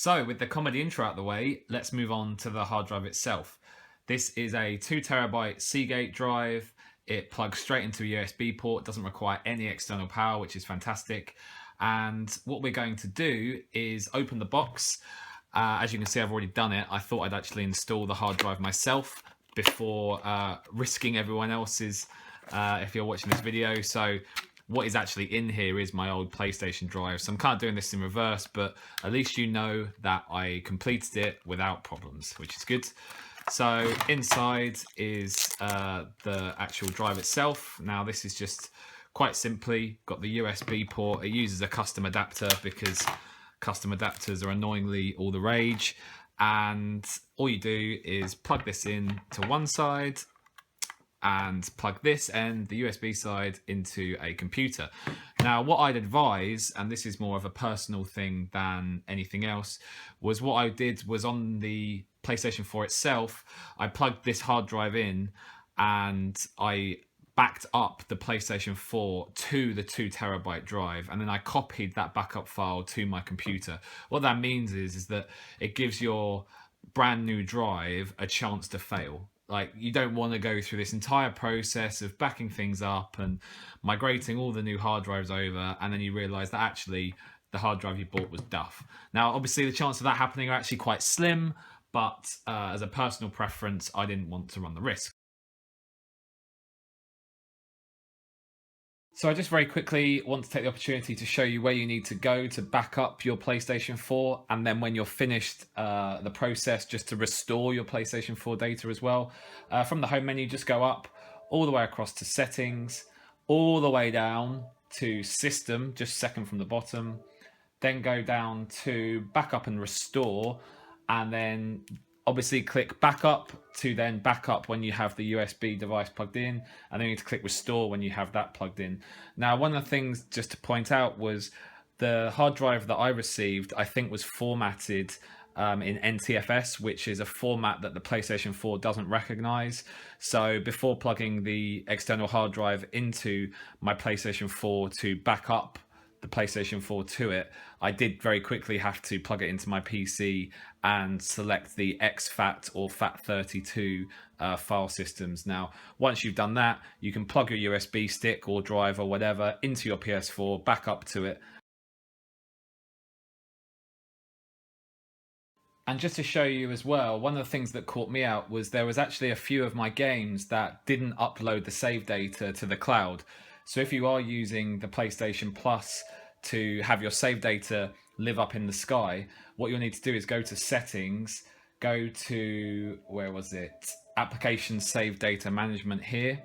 So with the comedy intro out of the way, let's move on to the hard drive itself. This is a 2TB Seagate drive. It plugs straight into a USB port, doesn't require any external power, which is fantastic. And what we're going to do is open the box. As you can see, I've already done it. I thought I'd actually install the hard drive myself before risking everyone else's if you're watching this video. So what is actually in here is my old PlayStation drive. So I'm kind of doing this in reverse, but at least you know that I completed it without problems, which is good. So inside is the actual drive itself. Now this is just quite simply got the USB port. It uses a custom adapter because custom adapters are annoyingly all the rage. And all you do is plug this in to one side and plug this end, the USB side, into a computer. Now, what I'd advise, and this is more of a personal thing than anything else, was what I did was on the PlayStation 4 itself, I plugged this hard drive in and I backed up the PlayStation 4 to the 2TB drive, and then I copied that backup file to my computer. What that means is that it gives your brand new drive a chance to fail. Like, you don't want to go through this entire process of backing things up and migrating all the new hard drives over, and then you realize that actually the hard drive you bought was duff. Now, obviously, the chance of that happening are actually quite slim, but as a personal preference, I didn't want to run the risk. So I just very quickly want to take the opportunity to show you where you need to go to back up your PlayStation 4, and then when you're finished the process, just to restore your PlayStation 4 data as well. From the home menu, just go up all the way across to settings, all the way down to system, just second from the bottom, then go down to backup and restore, and then obviously click backup to then backup when you have the USB device plugged in, and then you need to click restore when you have that plugged in. Now, one of the things just to point out was the hard drive that I received, I think, was formatted in NTFS, which is a format that the PlayStation 4 doesn't recognize. So before plugging the external hard drive into my PlayStation 4 to back up the PlayStation 4 to it, I did very quickly have to plug it into my PC and select the exFAT or FAT32 file systems. Now, once you've done that, you can plug your USB stick or drive or whatever into your PS4, back up to it. And just to show you as well, one of the things that caught me out was there was actually a few of my games that didn't upload the save data to the cloud. So if you are using the PlayStation Plus to have your save data live up in the sky, what you'll need to do is go to settings, go to, where was it? Application Save Data Management here,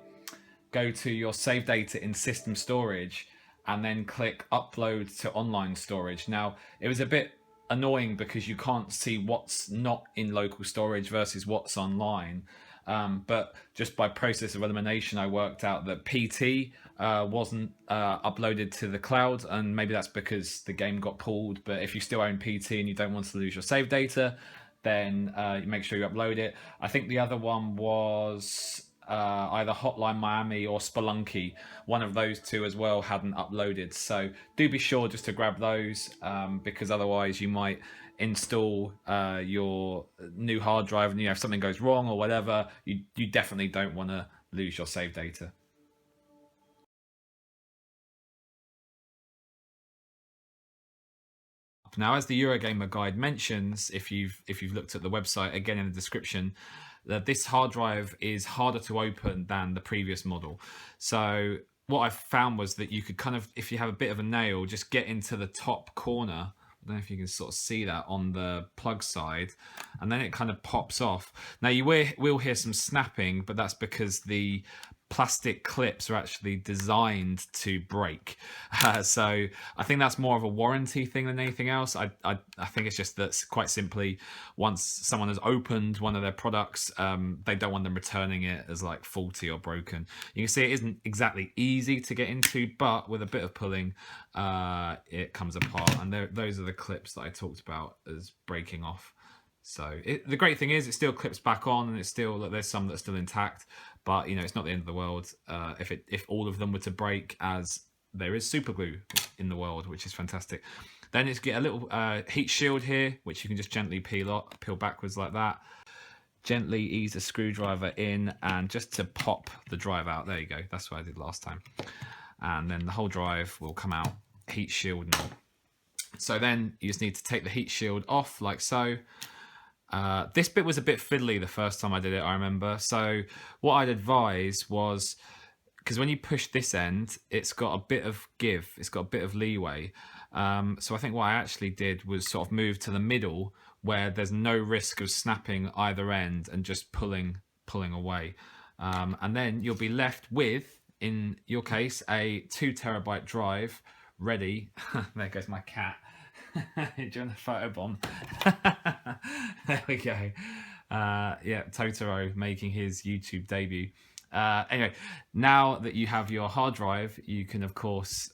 go to your save data in system storage, and then click upload to online storage. Now, it was a bit annoying because you can't see what's not in local storage versus what's online. But just by process of elimination, I worked out that PT wasn't uploaded to the cloud, and maybe that's because the game got pulled. But if you still own PT and you don't want to lose your save data, then you make sure you upload it. I think the other one was either Hotline Miami or Spelunky. One of those two as well hadn't uploaded. So do be sure just to grab those, because otherwise you might install your new hard drive, and if something goes wrong or whatever, you definitely don't want to lose your save data. Now, as the Eurogamer guide mentions, if you've looked at the website, again in the description, that this hard drive is harder to open than the previous model. So what I found was that you could kind of, if you have a bit of a nail, just get into the top corner. I don't know if you can sort of see that on the plug side, and then it kind of pops off. Now you will hear some snapping, but that's because the plastic clips are actually designed to break. So I think that's more of a warranty thing than anything else. I think it's just that quite simply, once someone has opened one of their products, they don't want them returning it as like faulty or broken. You can see it isn't exactly easy to get into, but with a bit of pulling, it comes apart. And those are the clips that I talked about as breaking off. So the great thing is it still clips back on, and it's still, there's some that's still intact, but it's not the end of the world if all of them were to break, as there is super glue in the world, which is fantastic. Then it's get a little heat shield here, which you can just gently peel backwards like that. Gently ease the screwdriver in, and just to pop the drive out. There you go. That's what I did last time. And then the whole drive will come out, heat shield and all. So then you just need to take the heat shield off like so. This bit was a bit fiddly the first time I did it, I remember. So what I'd advise was, because when you push this end, it's got a bit of give, it's got a bit of leeway. So I think what I actually did was sort of move to the middle where there's no risk of snapping either end and just pulling away. And then you'll be left with, in your case, a 2 terabyte drive ready. There goes my cat. During the photo bomb. There we go. Yeah, Totoro making his YouTube debut. Anyway, now that you have your hard drive, you can of course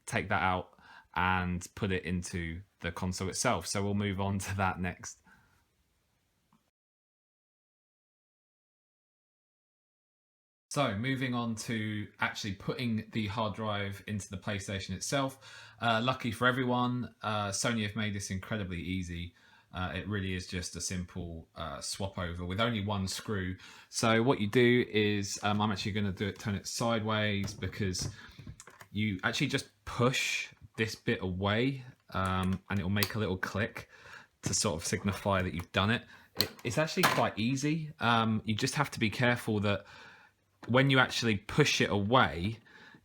take that out and put it into the console itself. So we'll move on to that next. So moving on to actually putting the hard drive into the PlayStation itself. Lucky for everyone, Sony have made this incredibly easy. It really is just a simple swap over with only one screw. So what you do is, I'm actually going to turn it sideways, because you actually just push this bit away and it will make a little click to sort of signify that you've done it. It's actually quite easy. You just have to be careful that when you actually push it away,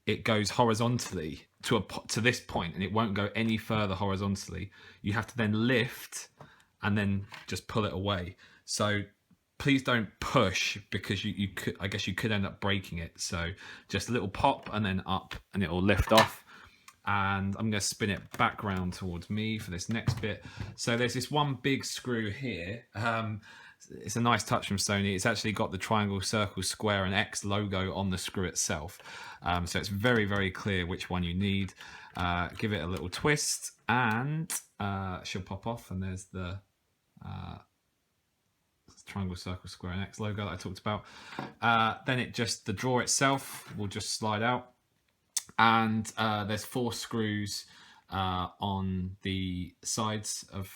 it goes horizontally to this point, and it won't go any further horizontally. You have to then lift and then just pull it away. So please don't push, because you could, I guess you could end up breaking it. So just a little pop and then up, and it will lift off. And I'm going to spin it back round towards me for this next bit. So there's this one big screw here. It's a nice touch from Sony. It's actually got the triangle, circle, square and X logo on the screw itself. So it's very, very clear which one you need. Give it a little twist and she'll pop off, and there's the triangle, circle, square and X logo that I talked about. Then the drawer itself will just slide out, and there's 4 screws on the sides of,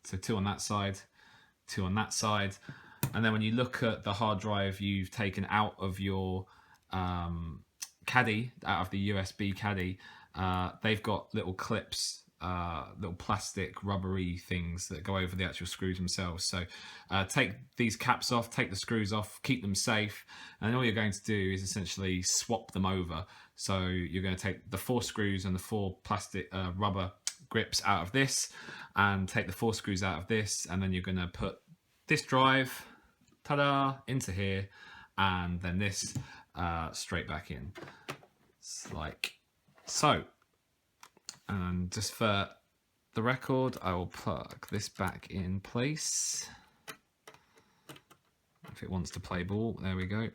so 2 on that side, 2 on that side. And then when you look at the hard drive you've taken out of your caddy, out of the USB caddy, they've got little clips, little plastic rubbery things that go over the actual screws themselves. So take these caps off, take the screws off, keep them safe, and all you're going to do is essentially swap them over. So you're going to take the 4 screws and the 4 plastic rubber grips out of this, and take the 4 screws out of this, and then you're going to put this drive, ta-da, into here, and then this straight back in. It's like so. And just for the record, I will plug this back in place. If it wants to play ball, there we go.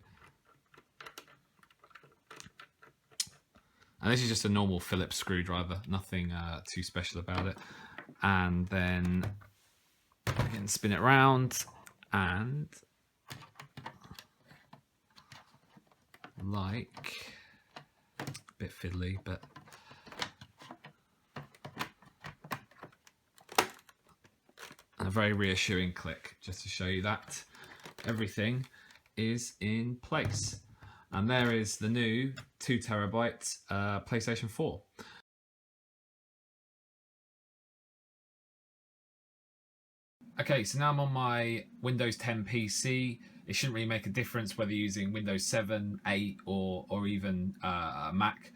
And this is just a normal Phillips screwdriver, nothing too special about it. And then I can spin it around, and like, a bit fiddly, but a very reassuring click, just to show you that everything is in place. And there is the new 2 terabyte PlayStation 4. Okay, so now I'm on my Windows 10 PC. It shouldn't really make a difference whether you're using Windows 7, 8, or even a Mac.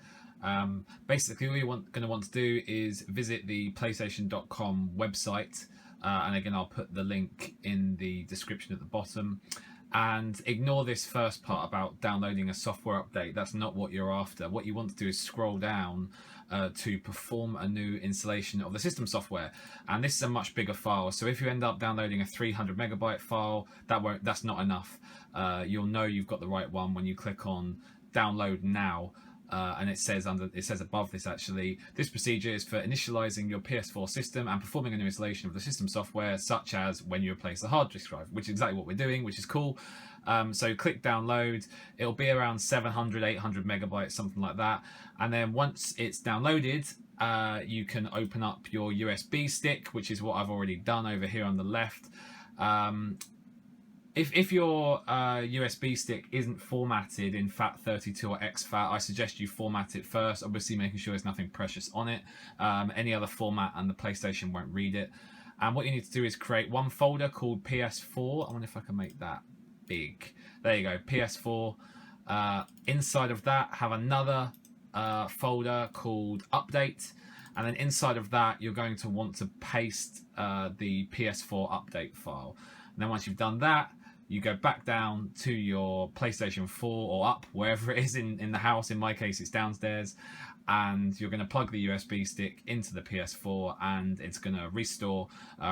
Basically, all you're going to want to do is visit the PlayStation.com website. And again, I'll put the link in the description at the bottom. And ignore this first part about downloading a software update. That's not what you're after. What you want to do is scroll down to perform a new installation of the system software. And this is a much bigger file. So if you end up downloading a 300 megabyte file, that's not enough. You'll know you've got the right one when you click on download now. and it says above this actually, this procedure is for initializing your PS4 system and performing a new installation of the system software, such as when you replace the hard disk drive, which is exactly what we're doing, which is cool. So click download. It'll be around 700, 800 megabytes, something like that. And then once it's downloaded, you can open up your USB stick, which is what I've already done over here on the left. If your USB stick isn't formatted in FAT32 or exFAT, I suggest you format it first, obviously making sure there's nothing precious on it. Any other format and the PlayStation won't read it. And what you need to do is create one folder called PS4. I wonder if I can make that big. There you go, PS4. Inside of that, have another folder called Update. And then inside of that, you're going to want to paste the PS4 update file. And then once you've done that, you go back down to your PlayStation 4 or up, wherever it is in the house. In my case, it's downstairs. And you're going to plug the USB stick into the PS4 and it's going to restore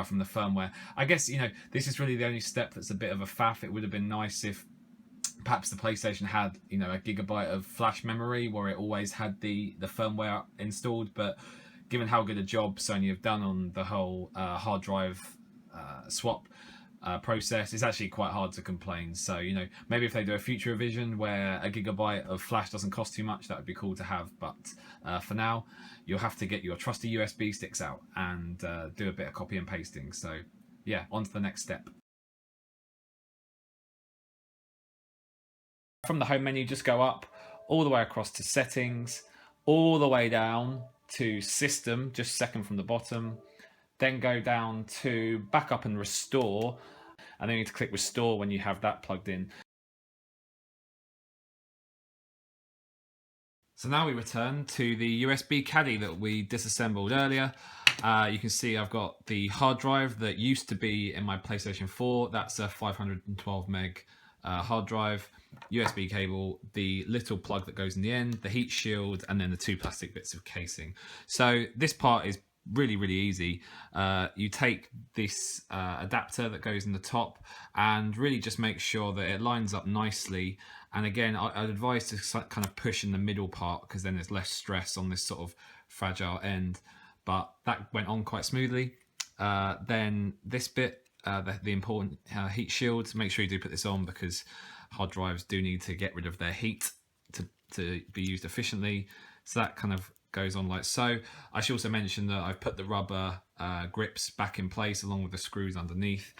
from the firmware. I guess, you know, this is really the only step that's a bit of a faff. It would have been nice if perhaps the PlayStation had, you know, a gigabyte of flash memory where it always had the firmware installed. But given how good a job Sony have done on the whole hard drive swap process, it's actually quite hard to complain. So, you know, maybe if they do a future revision where a gigabyte of flash doesn't cost too much, that would be cool to have. But for now, you'll have to get your trusty USB sticks out and do a bit of copy and pasting. So yeah, on to the next step. From the home menu, just go up all the way across to settings, all the way down to system, just second from the bottom. Then go down to backup and restore, and then you need to click restore when you have that plugged in. So now we return to the USB caddy that we disassembled earlier. You can see I've got the hard drive that used to be in my PlayStation 4. That's a 512 meg hard drive, USB cable, the little plug that goes in the end, the heat shield, and then the two plastic bits of casing. So this part is really easy. You take this adapter that goes in the top and really just make sure that it lines up nicely. And again, I'd advise to kind of push in the middle part because then there's less stress on this sort of fragile end. But that went on quite smoothly. Then this bit, the important heat shield, make sure you do put this on because hard drives do need to get rid of their heat to be used efficiently. So that kind of goes on like so. I should also mention that I've put the rubber grips back in place along with the screws underneath.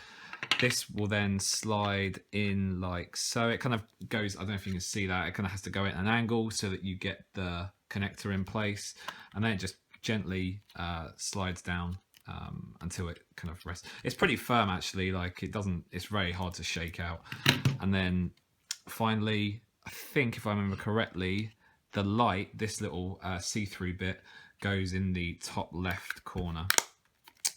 This will then slide in like so. It kind of goes, I don't know if you can see that, it kind of has to go at an angle so that you get the connector in place, and then it just gently slides down until it kind of rests. It's pretty firm actually, like it's very hard to shake out. And then finally, I think if I remember correctly, the light, this little see-through bit, goes in the top left corner.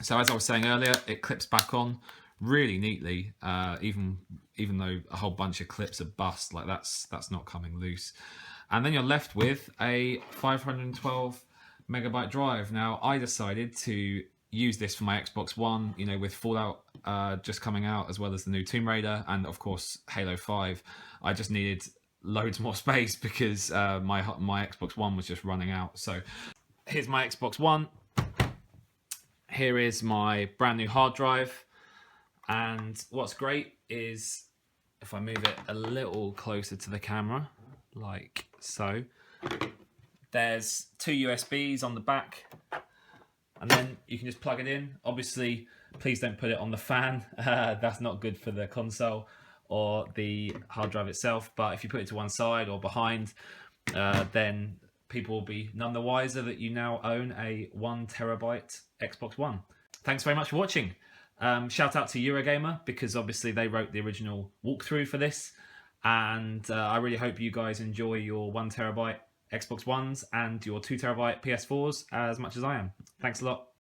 So as I was saying earlier, it clips back on really neatly, even though a whole bunch of clips are bust, like that's not coming loose. And then you're left with a 512 megabyte drive. Now I decided to use this for my Xbox One, you know, with Fallout just coming out, as well as the new Tomb Raider and of course Halo 5. I just needed loads more space because my Xbox One was just running out. So here's my Xbox One. Here is my brand new hard drive. And what's great is if I move it a little closer to the camera, like so, there's two USBs on the back, and then you can just plug it in. Obviously, please don't put it on the fan. That's not good for the console or the hard drive itself. But if you put it to one side or behind, then people will be none the wiser that you now own a 1 terabyte Xbox One. Thanks very much for watching. Shout out to Eurogamer because obviously they wrote the original walkthrough for this. And I really hope you guys enjoy your 1 terabyte Xbox Ones and your 2 terabyte PS4s as much as I am. Thanks a lot.